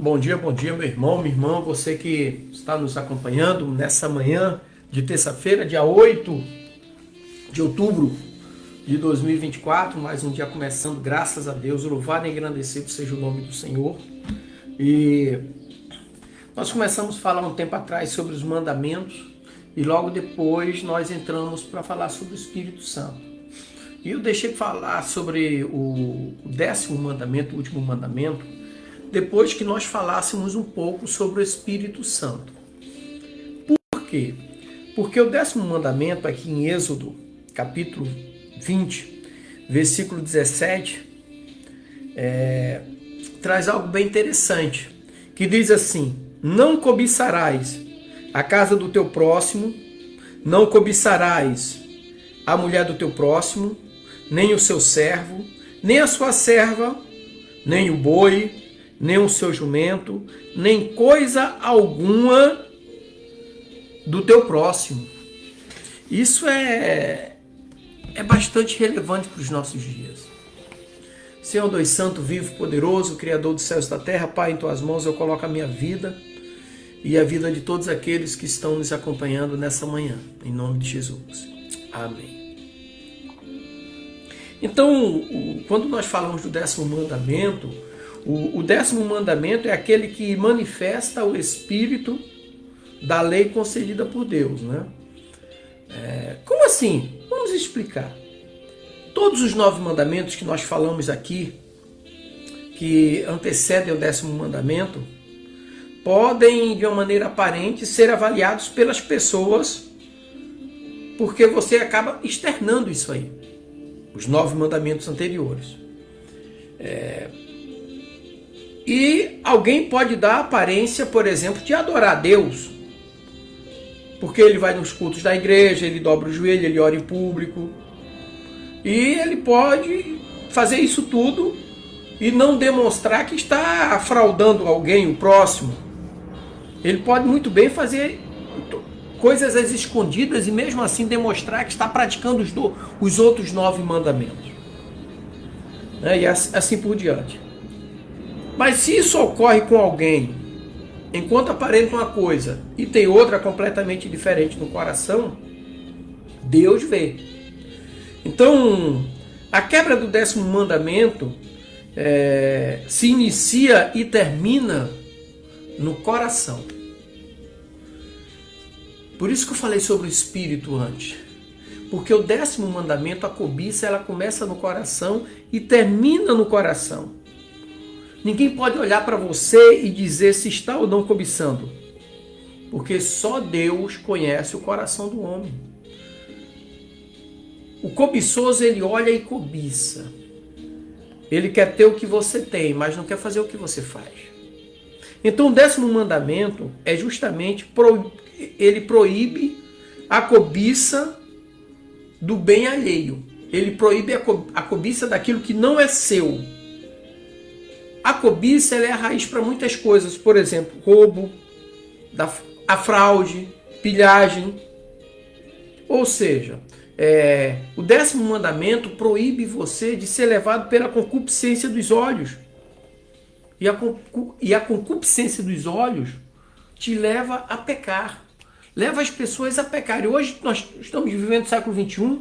Bom dia, meu irmão, minha irmã, você que está nos acompanhando nessa manhã de terça-feira, dia 8 de outubro de 2024, mais um dia começando, graças a Deus, louvado e engrandecido seja o nome do Senhor. E nós começamos a falar um tempo atrás sobre os mandamentos e logo depois nós entramos para falar sobre o Espírito Santo. E eu deixei de falar sobre o 10º mandamento, o último mandamento, depois que nós falássemos um pouco sobre o Espírito Santo. Por quê? Porque o 10º mandamento, aqui em Êxodo, capítulo 20, versículo 17, traz algo bem interessante, que diz assim: não cobiçarás a casa do teu próximo, não cobiçarás a mulher do teu próximo, nem o seu servo, nem a sua serva, nem o boi, nem o seu jumento, nem coisa alguma do teu próximo. Isso é bastante relevante para os nossos dias. Senhor Deus Santo, vivo, poderoso, Criador dos céus e da terra, Pai, em tuas mãos eu coloco a minha vida e a vida de todos aqueles que estão nos acompanhando nessa manhã, em nome de Jesus. Amém. Então, quando nós falamos do 10º mandamento, o 10º mandamento é aquele que manifesta o espírito da lei concedida por Deus, né? Como assim? Vamos explicar. Todos os 9 mandamentos que nós falamos aqui, que antecedem o 10º mandamento, podem, de uma maneira aparente, ser avaliados pelas pessoas, porque você acaba externando isso aí, os 9 mandamentos anteriores. E alguém pode dar a aparência, por exemplo, de adorar a Deus, porque ele vai nos cultos da igreja, ele dobra o joelho, ele ora em público, e ele pode fazer isso tudo e não demonstrar que está fraudando alguém, o próximo. Ele pode muito bem fazer coisas às escondidas e mesmo assim demonstrar que está praticando os outros 9 mandamentos. E assim por diante. Mas se isso ocorre com alguém, enquanto aparenta uma coisa e tem outra completamente diferente no coração, Deus vê. Então, a quebra do 10º mandamento se inicia e termina no coração. Por isso que eu falei sobre o espírito antes. Porque o 10º mandamento, a cobiça, ela começa no coração e termina no coração. Ninguém pode olhar para você e dizer se está ou não cobiçando. Porque só Deus conhece o coração do homem. O cobiçoso, ele olha e cobiça. Ele quer ter o que você tem, mas não quer fazer o que você faz. Então o 10º mandamento é justamente, ele proíbe a cobiça do bem alheio. Ele proíbe a cobiça daquilo que não é seu. A cobiça, ela é a raiz para muitas coisas, por exemplo, roubo, a fraude, pilhagem. Ou seja, o 10º mandamento proíbe você de ser levado pela concupiscência dos olhos. E a concupiscência dos olhos te leva a pecar. Leva as pessoas a pecar. E hoje nós estamos vivendo no século XXI,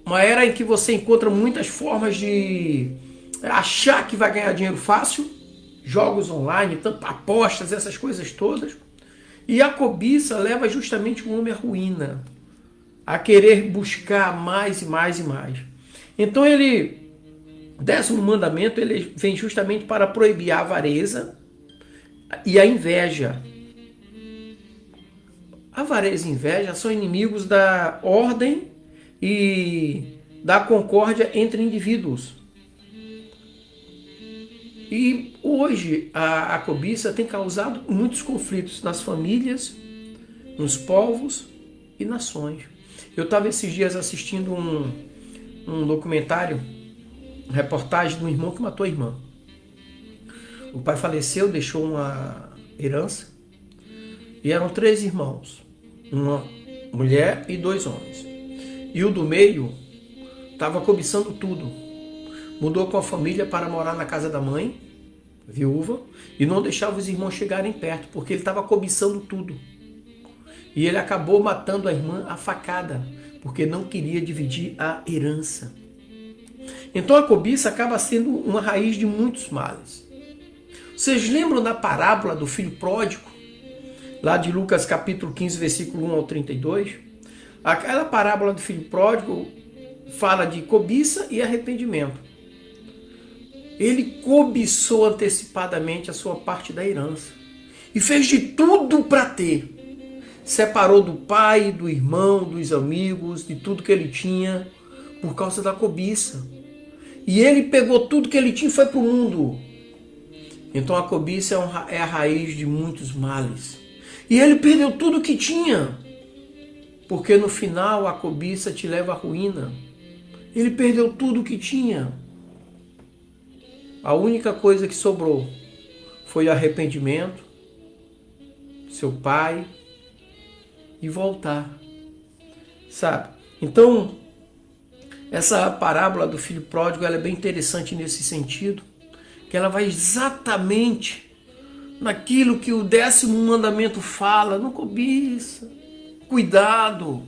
uma era em que você encontra muitas formas de achar que vai ganhar dinheiro fácil, jogos online, apostas, essas coisas todas. E a cobiça leva justamente o homem à ruína, a querer buscar mais e mais e mais. Então o 10º mandamento, ele vem justamente para proibir a avareza e a inveja. A avareza e a inveja são inimigos da ordem e da concórdia entre indivíduos. E hoje a cobiça tem causado muitos conflitos nas famílias, nos povos e nações. Eu estava esses dias assistindo um documentário, uma reportagem de um irmão que matou a irmã. O pai faleceu, deixou uma herança e eram 3 irmãos, uma mulher e 2 homens. E o do meio estava cobiçando tudo. Mudou com a família para morar na casa da mãe viúva, e não deixava os irmãos chegarem perto, porque ele estava cobiçando tudo. E ele acabou matando a irmã à facada, porque não queria dividir a herança. Então a cobiça acaba sendo uma raiz de muitos males. Vocês lembram da parábola do filho pródigo? Lá de Lucas capítulo 15, versículo 1 ao 32? Aquela parábola do filho pródigo fala de cobiça e arrependimento. Ele cobiçou antecipadamente a sua parte da herança e fez de tudo para ter. Separou do pai, do irmão, dos amigos, de tudo que ele tinha por causa da cobiça. E ele pegou tudo que ele tinha e foi para o mundo. Então a cobiça é a raiz de muitos males. E ele perdeu tudo que tinha, porque no final a cobiça te leva à ruína. Ele perdeu tudo que tinha. A única coisa que sobrou foi o arrependimento, seu pai, e voltar. Sabe? Então, essa parábola do filho pródigo ela é bem interessante nesse sentido, que ela vai exatamente naquilo que o 10º mandamento fala: não cobiça, cuidado.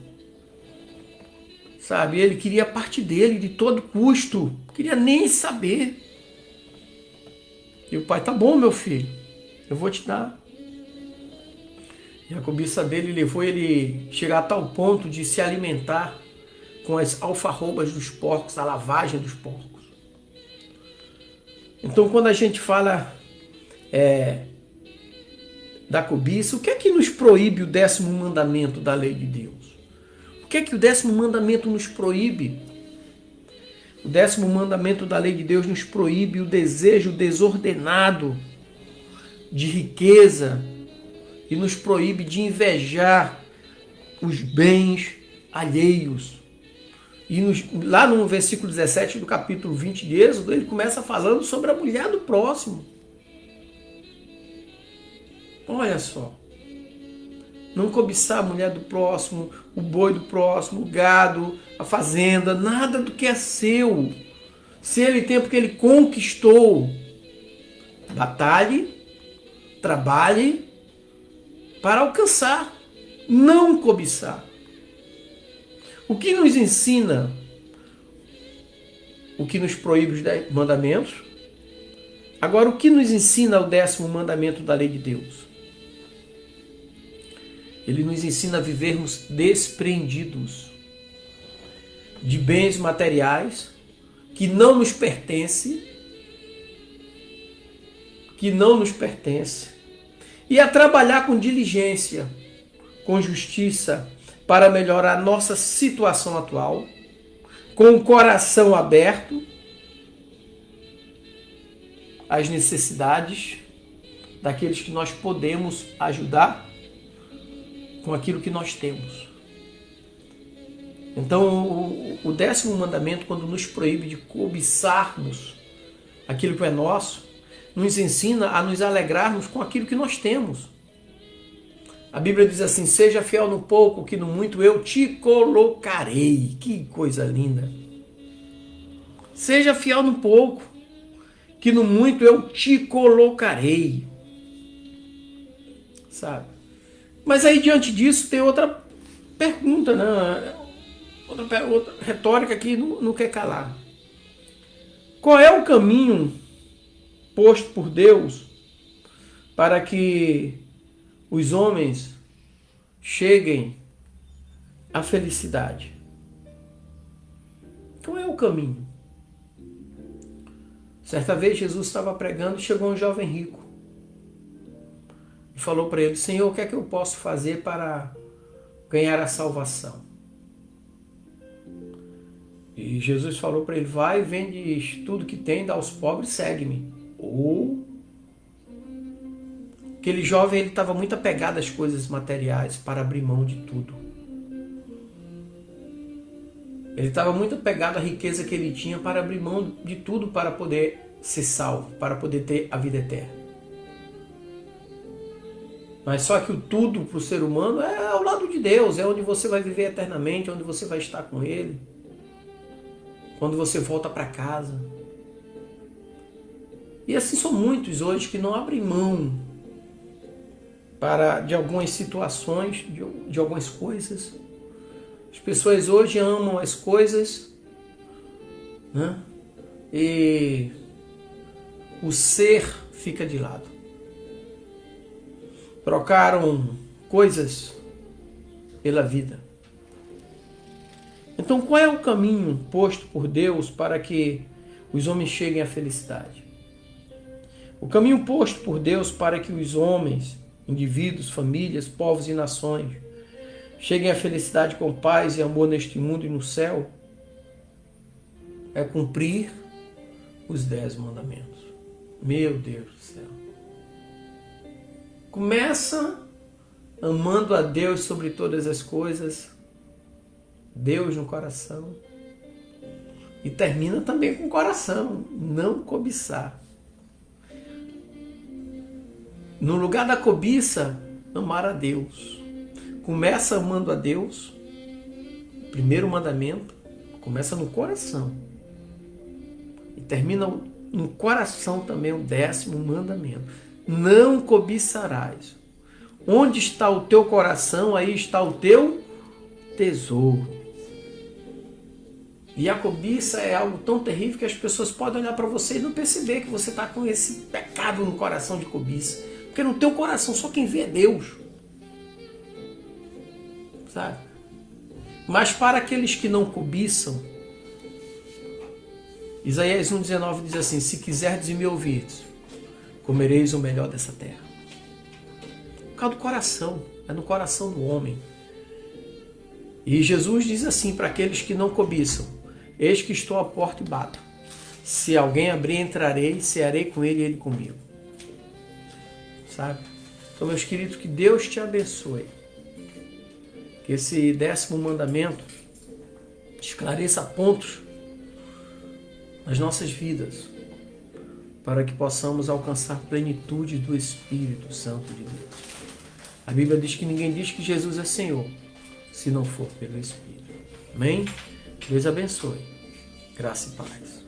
Sabe? Ele queria a parte dele de todo custo, não queria nem saber. E o pai: tá bom, meu filho, eu vou te dar. E a cobiça dele levou ele a chegar a tal ponto de se alimentar com as alfarrobas dos porcos, a lavagem dos porcos. Então, quando a gente fala da cobiça, o que é que nos proíbe o 10º mandamento da lei de Deus? O que é que o 10º mandamento nos proíbe? O 10º mandamento da lei de Deus nos proíbe o desejo desordenado de riqueza e nos proíbe de invejar os bens alheios. E lá no versículo 17 do capítulo 20 de Êxodo, ele começa falando sobre a mulher do próximo. Olha só. Não cobiçar a mulher do próximo, o boi do próximo, o gado, a fazenda, nada do que é seu. Se ele tem porque ele conquistou. Batalhe, trabalhe para alcançar, não cobiçar. O que nos ensina, o que nos proíbe os 10 mandamentos? Agora, o que nos ensina o 10º mandamento da lei de Deus? Ele nos ensina a vivermos desprendidos de bens materiais que não nos pertencem, e a trabalhar com diligência, com justiça, para melhorar nossa situação atual, com o coração aberto às necessidades daqueles que nós podemos ajudar com aquilo que nós temos. Então, o 10º mandamento, quando nos proíbe de cobiçarmos aquilo que é nosso, nos ensina a nos alegrarmos com aquilo que nós temos. A Bíblia diz assim: seja fiel no pouco, que no muito eu te colocarei. Que coisa linda! Seja fiel no pouco, que no muito eu te colocarei. Sabe? Mas aí, diante disso, tem outra pergunta, né? Outra retórica que não quer calar. Qual é o caminho posto por Deus para que os homens cheguem à felicidade? Qual é o caminho? Certa vez Jesus estava pregando e chegou um jovem rico e falou para ele: Senhor, o que é que eu posso fazer para ganhar a salvação? E Jesus falou para ele: vai, vende tudo que tem, dá aos pobres, segue-me. Aquele jovem ele estava muito apegado às coisas materiais para abrir mão de tudo. Ele estava muito apegado à riqueza que ele tinha para abrir mão de tudo para poder ser salvo, para poder ter a vida eterna. Mas só que o tudo para o ser humano é ao lado de Deus, é onde você vai viver eternamente, onde você vai estar com Ele, quando você volta para casa. E assim são muitos hoje que não abrem mão de algumas situações, de algumas coisas. As pessoas hoje amam as coisas, né? E o ser fica de lado. Trocaram coisas pela vida. Então, qual é o caminho posto por Deus para que os homens cheguem à felicidade? O caminho posto por Deus para que os homens, indivíduos, famílias, povos e nações cheguem à felicidade com paz e amor neste mundo e no céu é cumprir os 10 mandamentos. Meu Deus do céu. Começa amando a Deus sobre todas as coisas, Deus no coração, e termina também com o coração, não cobiçar. No lugar da cobiça, amar a Deus. Começa amando a Deus, primeiro mandamento, começa no coração. E termina no coração também o 10º mandamento. Não cobiçarás. Onde está o teu coração, aí está o teu tesouro. E a cobiça é algo tão terrível que as pessoas podem olhar para você e não perceber que você está com esse pecado no coração de cobiça. Porque no teu coração só quem vê é Deus. Sabe? Mas para aqueles que não cobiçam, Isaías 1,19 diz assim: se quiserdes e me ouvirdes, comereis o melhor dessa terra. Por causa do coração, é no coração do homem. E Jesus diz assim para aqueles que não cobiçam: eis que estou à porta e bato. Se alguém abrir, entrarei, cearei com ele e ele comigo. Sabe? Então, meus queridos, que Deus te abençoe. Que esse 10º mandamento esclareça pontos nas nossas vidas, para que possamos alcançar plenitude do Espírito Santo de Deus. A Bíblia diz que ninguém diz que Jesus é Senhor, se não for pelo Espírito. Amém? Deus abençoe. Graça e paz.